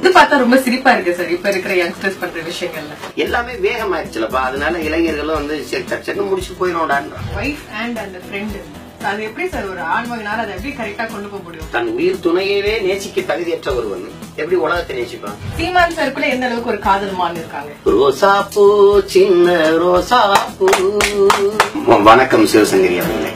இது பார்த்தா ரொம்ப சிரிப்பா இருக்கு சார். இப்ப இருக்கிற யங்ஸ்டர்ஸ் பண்ற விஷயங்கள்ல எல்லாமே வேகமாயிருச்சுலப்பா. அதனால இளைஞர்களும் வந்து சட்டு முடிச்சு போயிடும்டான்ற வைஃப் அண்ட் அந்த ஃப்ரெண்ட். அது எப்படி சார் ஒரு ஆண்மகனால அதை எப்படி கரெக்டா கொண்டு போக முடியும்? தன் உயிர் துணையவே நேசிக்க தகுதியற்ற ஒருவன் எப்படி உலகத்தை நேசிப்பான்? சீமான் சாருக்குள்ள எந்த அளவுக்கு ஒரு காதல் மான் இருக்காங்க? ரோசா பூ சின்ன ரோசா பூ. வணக்கம் சிவசங்கரி அவர்களே.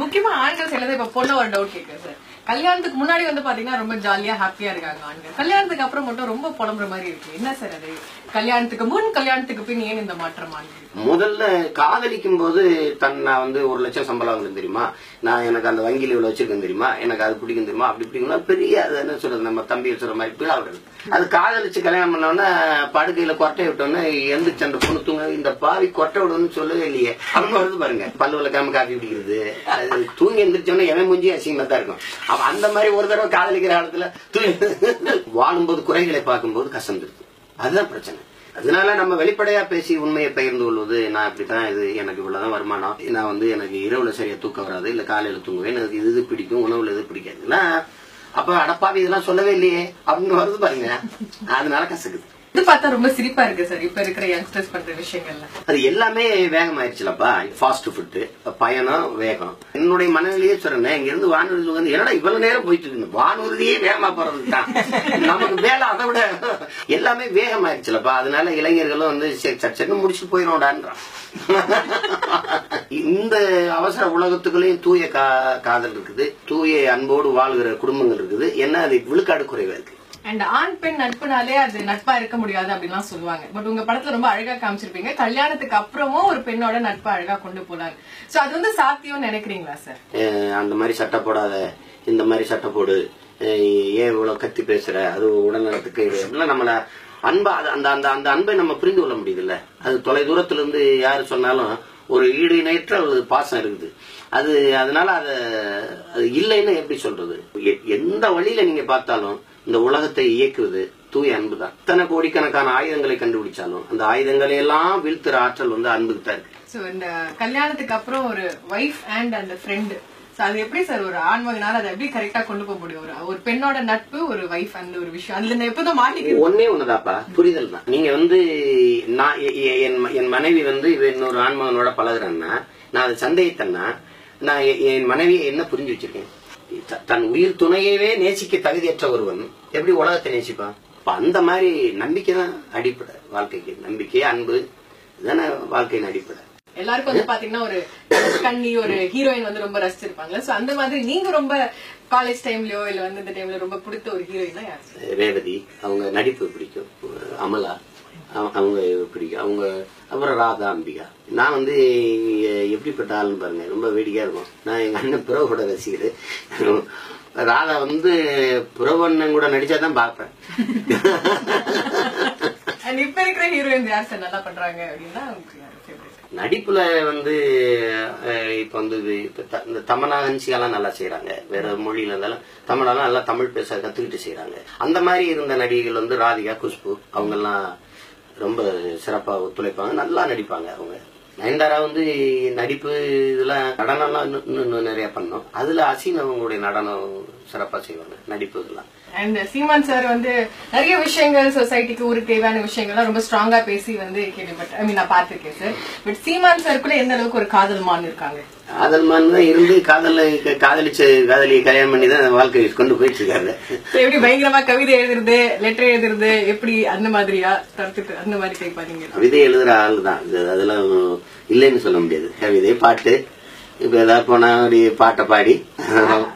முக்கியமா ஆண்கள் சிலது இப்ப பொண்ணு ஒரு டவுட் கேட்குறேன் சார். கல்யாணத்துக்கு முன்னாடி வந்து பாத்தீங்கன்னா ரொம்ப ஜாலியா ஹாப்பியா இருக்காங்க ஆண்கள். கல்யாணத்துக்கு அப்புறம் மட்டும் ரொம்ப புலம்புற மாதிரி இருக்கு. என்ன சார் அது? கல்யாணத்துக்கு முன் கல்யாணத்துக்கு பின் ஏன் இந்த மாற்றம் ஆண்கள்? முதல்ல காதலிக்கும் போது நான் வந்து 1 லட்சம் சம்பளம் வாங்குறேன் தெரியுமா, நான் எனக்கு அந்த வங்கியில இவ்வளவு வச்சிருக்கேன் தெரியுமா, எனக்கு அது பிடிக்கும் தெரியுமா, அப்படி பிடிக்கும் பெரிய அது என்ன சொல்றது, நம்ம தம்பி சொல்ற மாதிரி பிழா வருது. அது காதலிச்சு கல்யாணம் பண்ணோன்னா படுக்கையில கொட்டை விட்டோன்னு எந்திரிச்சு அந்த பொண்ணு தூங்க இந்த பாவி கொட்டை விடணும்னு சொல்லவே இல்லையே அப்படின்னு வருது பாருங்க. பல்லு விளக்காம காப்பி பிடிக்கிறது, அது தூங்கி எந்திரிச்சோன்னா எவன் மூஞ்சி அசிங்கமா தான் இருக்கும். அந்த மாதிரி ஒரு தடவை காதலிக்கிற காலத்துல வாழும்போது குறைகளை பார்க்கும்போது கசந்துருது. அதுதான் பிரச்சனை. அதனால நம்ம வெளிப்படையா பேசி உண்மையை பகிர்ந்து கொள்வது, நான் இப்படித்தான், இது எனக்கு இவ்வளவுதான் வருமானம், நான் வந்து எனக்கு இரவுல சரியா தூக்கம் வராது, இல்ல காலையில தூங்குவேன், எனக்கு இது பிடிக்கும், உணவுல இது பிடிக்காதுன்னா அப்ப அடப்பாவி இதெல்லாம் சொல்லவே இல்லையே அப்படின்னு வருது பாருங்க. அதனால கசக்குது. இது பார்த்தா ரொம்ப சிரிப்பா இருக்கு சார். இப்ப இருக்கிற யங்ஸ்டர்ஸ் பண்ற விஷயங்கள்ல அது எல்லாமே வேகமாயிருச்சுலப்பா. ஃபாஸ்ட் ஃபுட், பயணம், வேகம். என்னுடைய மனநிலையே சொல்றேன், இங்க இருந்து வானூர்தி வந்து என்னடா இவ்வளவு நேரம் போயிட்டு இருக்கு, வானூர்தியே வேகமா போறதுக்கு தான் நமக்கு வேலை. அதை விட எல்லாமே வேகமாயிருச்சுலப்பா. அதனால இளைஞர்களும் வந்து சட்டு முடிச்சுட்டு போயிடும்டான்றான். இந்த அவசர உலகத்துக்குள்ளேயும் தூய காதல் இருக்குது, தூய அன்போடு வாழ்கிற குடும்பங்கள் இருக்குது. என்ன அது விழுக்காடு குறைவா இருக்கு. அண்ட் ஆண் பெண் நட்புனாலே அது நட்பா இருக்க முடியாது அப்படின்லாம் சொல்லுவாங்க. பட் உங்க படத்துல ரொம்ப அழகா காமிச்சிருப்பீங்க, கல்யாணத்துக்கு அப்புறமும் ஒரு பெண்ணோட நட்பு அழகா கொண்டு போறாங்க. சோ அது வந்து சாத்தியம் நினைக்கிறீங்களா சார்? அந்த மாதிரி சட்டை போடாத, இந்த மாதிரி சட்டை போடு, ஏன் இவ்வளவு கத்தி பேசுற, அது உடல்நலத்துக்கு நம்மள அன்பா அந்த அந்த அந்த அன்பை நம்ம புரிந்து கொள்ள முடியுதுல்ல. அது தொலை தூரத்துல இருந்து யாரு சொன்னாலும் ஒரு ஈடு இணையற்ற பாசம் இருக்குது. அது அதனால அது இல்லைன்னு எப்படி சொல்றது? எந்த வழியில நீங்க பார்த்தாலும் இந்த உலகத்தை இயக்குவது தூய அன்பு தான். இத்தனை கோடிக்கணக்கான ஆயுதங்களை கண்டுபிடிச்சாலும் அந்த ஆயுதங்களை எல்லாம் வீழ்த்துற ஆற்றல் வந்து அன்புக்கு தான் இருக்கு. சோ இந்த கல்யாணத்துக்கு அப்புறம் ஒரு வைஃப் அண்ட் அந்த ஃப்ரெண்ட், அது எப்படி சார் ஒரு ஆண்மகனால அதை எப்படி கரெக்டா கொண்டு போக முடியும்? ஒரு பெண்ணோட நட்பு, ஒரு வைஃப், அந்த ஒரு விஷயம் அதுல எப்பதான் மாட்டிக்க ஒன்னே ஒண்ணுதாப்பா, புரிதல் தான். நீங்க வந்து நான் என் மனைவி வந்து இன்னொரு ஆண்மகனோட பழகுறேன்னா, நான் அதை சந்தேகத்தன்னா, நான் என் மனைவியை என்ன புரிஞ்சு வச்சிருக்கேன், தன் உயிர் துணையவே நேசிக்க தகுதியற்ற ஒருவன் எப்படி உலகத்தை நேசிப்பான்? அந்த மாதிரி நம்பிக்கை தான் அடிப்படை வாழ்க்கைக்கு. நம்பிக்கை, அன்பு இதுதானே வாழ்க்கையின் அடிப்படை. எல்லாருக்கும் வந்து பாத்தீங்கன்னா ஒரு கண்ணி, ஒரு ஹீரோயின் வந்து ரொம்ப ரசிச்சிருப்பாங்க. சோ அந்த மாதிரி நீங்க ரொம்ப காலேஜ் டைம்லயோ இல்ல வந்து இந்த டைம்ல ரொம்ப பிடித்த ஒரு ஹீரோயின் தான் யாரு? ரேவதி, அவங்க நடிப்பு பிடிக்கும். அமலா, அவங்க பிடிக்கும். அவங்க அப்புறம் ராதா, அம்பிகா. நான் வந்து எப்படிப்பட்ட ஆளுன்னு பாருங்க, ரொம்ப வேடிக்கையா இருக்கும். நான் எங்க அண்ணன் புறவோட ரசிகர். ராதா வந்து புறவண்ணன் கூட நடிச்சாதான் பாப்பேன். இப்ப இருக்கிற ஹீரோயின் யார் சார் நல்லா பண்றாங்க அப்படின்னா நடிப்புல வந்து இப்ப வந்து இந்த தமனாகன்சியெல்லாம் நல்லா செய்யறாங்க. வேற மொழியில இருந்தாலும் தமிழெல்லாம் நல்லா தமிழ் பேச கத்துக்கிட்டு செய்யறாங்க. அந்த மாதிரி இருந்த நடிகைகள் வந்து ராதிகா, குஷ்பு, அவங்க எல்லாம் ரொம்ப சிறப்பா ஒத்துழைப்பாங்க, நல்லா நடிப்பாங்க. அவங்க நயன்தாரா வந்து நடிப்பு இதெல்லாம் நடனம்லாம் இன்னும் நிறைய பண்ணோம். அதுல அசீன் அவங்களுடைய நடனம் சிறப்பா செய்வாங்க, நடிப்பு இதெல்லாம். அண்ட் சீமான் சார் வந்து நிறைய விஷயங்கள் சொசைட்டிக்கு ஊருக்கு தேவையான விஷயங்கள்லாம் ரொம்ப ஸ்ட்ராங்கா பேசி வந்து கேள்விப்பட்டேன், நான் பார்த்திருக்கேன் சார். பட் சீமான் சாருக்குள்ள எந்த அளவுக்கு ஒரு காதல் மான் இருக்காங்க? காதல் மான் தான் இருந்து காதலியை கல்யாணம் பண்ணி தான் வாழ்க்கையை கொண்டு போயிட்டு இருக்காரு. எப்படி பயங்கரமா கவிதை எழுதுறது, லெட்டர் எழுதுறது, எப்படி அந்த மாதிரியா தடுத்துட்டு அந்த மாதிரி கேட்பாங்க? கவிதை எழுதுற ஆள் தான், அதெல்லாம் இல்லைன்னு சொல்ல முடியாது. கவிதை, பாட்டு, இப்ப ஏதாவது போனா ஒரு பாட்டை பாடி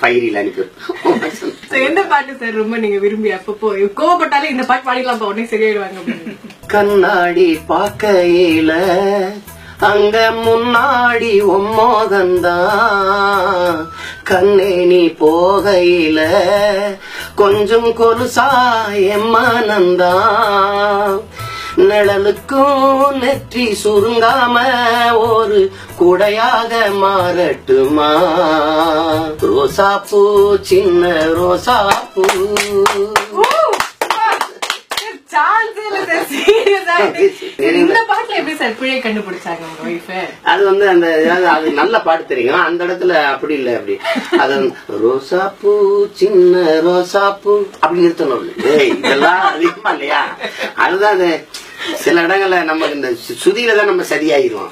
பயிரில் அனுப்பி. எந்த பாட்டு சார் ரொம்ப நீங்க விரும்பி அப்பப்போ கோவப்பட்டாலே இந்த பாட்டு பாடிக்கலாம் உடனே சரியாயிடுவாங்க? கண்ணாடி பாக்கையில அங்க முன்னாடி ஒம்மோகந்தான், கண்ணே நீ போகையில கொஞ்சம் கொலுசா எம்மனந்தான், நிழலுக்கும் நெற்றி சுருங்காம ஒரு குடையாக மாறட்டுமா, ரோசாப்பூ சின்ன ரோசாப்பூ. சான்ஸ் இல்ல சார், சீரியஸா இந்த பாட்டுல எப்படி சார் பிழை கண்டுபிடிச்சாங்க உங்க ஒய்ஃப்? அது வந்து அந்த அது நல்ல பாட்டு தெரியும், அந்த இடத்துல அப்படி இல்ல, அப்படி அது ரோசாப்பூ சின்ன ரோசாப்பூ அப்படி நிறுத்தணும். இதெல்லாம் அதிகமா இல்லையா? அதுதான் அது சில இடங்கள்ல நம்ம இந்த சுதியில தான் நம்ம சரியாயிருவோம்.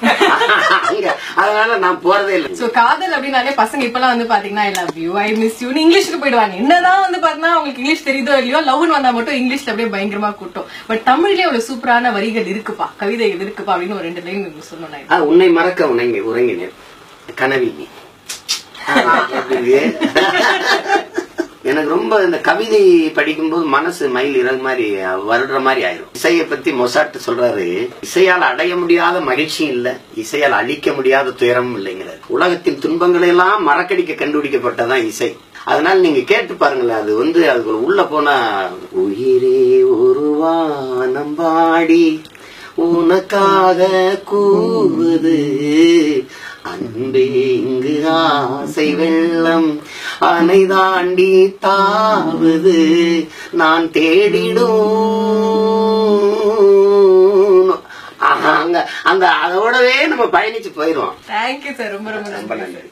அங்க அதனால நான் போறதே இல்லை. சோ காதல் அப்படின்னாலே பசங்க இப்பெல்லாம் வந்து பாத்தீங்கன்னா I love you, I miss you இங்கிலீஷ்க்கு போயிடுவாங்க. என்னதான் வந்து பாத்தீங்கன்னா அவங்களுக்கு இங்கிலீஷ் தெரியுதோ இல்லையோ, லவ்னு வந்தா மட்டும் இங்கிலீஷ்ல அப்படியே பயங்கரமா கூட்டும். பட் தமிழ்லயே ஒரு சூப்பரான வரிகள் இருக்குப்பா, கவிதைகள் இருக்குப்பா அப்படின்னு ஒரு 2 லைன் சொல்லணும். உன்னை மறக்க உறங்கினேன் கனவில் நீ. எனக்கு ரொம்ப இந்த கவிதை படிக்கும்போது மனசு மயில் இறகு மாதிரி வருடுற மாதிரி ஆயிரும். இசையை பத்தி மொசாட் சொல்றாரு, இசையால் அடைய முடியாத மகிழ்ச்சியும் இல்ல, இசையால் அழிக்க முடியாத துயரமும் இல்லைங்கிறார். உலகத்தின் துன்பங்களை எல்லாம் மறக்கடிக்க கண்டுபிடிக்கப்பட்டதான் இசை. அதனால நீங்க கேட்டு பாருங்களேன், அது வந்து அதுக்கு உள்ள போனா உயிரே ஒரு வானம் பாடி உனக்காக கூவுது, அன்பே இங்கு ஆசை வெள்ளம் அணை தாண்டி தாவுது, நான் தேடிடும் அங்க அந்த அதோடவே நம்ம பயணிச்சு போயிடுவோம். தேங்க்யூ சார், ரொம்ப ரொம்ப நன்றி.